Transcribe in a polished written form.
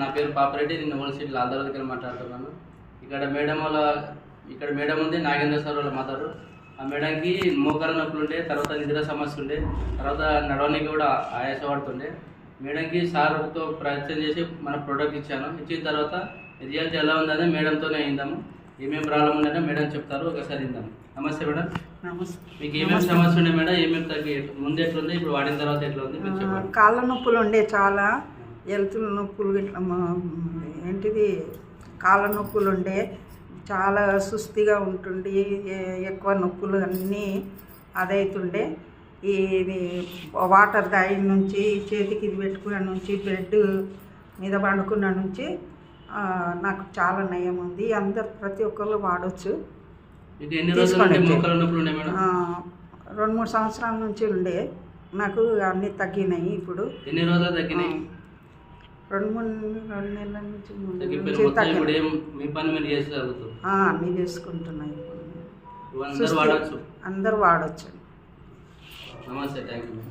నా పేరు పాపరెడ్డి. నేను ఓల్డ్ లాల్దార్ దగ్గర మాట్లాడుతున్నాను. ఇక్కడ మేడం ఉంది, నాగేంద్ర సార్ వాళ్ళ మదరు. ఆ మేడంకి మోకాల నొప్పులు ఉండే, తర్వాత నిద్ర సమస్య ఉండే, తర్వాత నడవడానికి కూడా ఆయాసపడుతుండే. మేడంకి సార్తో ప్రయత్నం చేసి మన ప్రోడక్ట్ ఇచ్చాను. ఇచ్చిన తర్వాత రిజల్ట్ ఎలా ఉందని మేడంతోనే అయిందాము. ఏమేమి ప్రాబ్లం ఉందంటే మేడం చెప్తారు, ఒకసారి ఇందాము. నమస్తే మేడం. నమస్తే. మీకు ఏమేమి సమస్య ఉండే మేడం? ఏమేమి తగ్గి ముందు ఎట్లుంది, ఇప్పుడు వాడిన తర్వాత ఎట్లా ఉంది మీరు చెప్పండి. కాళ్ళ నొప్పులు ఉండే, చాలా ఎలుతుల నొప్పులు, ఇట్లా ఏంటిది కాళ్ళ నొప్పులు ఉండే, చాలా సుస్థిగా ఉంటుండే, ఎక్కువ నొప్పులు అన్నీ అదైతుండే. ఇది వాటర్ తాగిన నుంచి, చేతికి ఇది పెట్టుకున్న నుంచి, బెడ్ మీద పండుకున్న నుంచి నాకు చాలా నయం ఉంది. ప్రతి ఒక్కరు వాడచ్చు. 2-3 సంవత్సరాల నుంచి ఉండే, నాకు అన్నీ తగ్గినాయి. ఇప్పుడు ఎన్ని రోజులు తగ్గినాయి? 2 నెలల నుంచి అన్నీ చేసుకుంటున్నాయి. అందరు వాడచ్చు. నమస్తే, థ్యాంక్ యూ.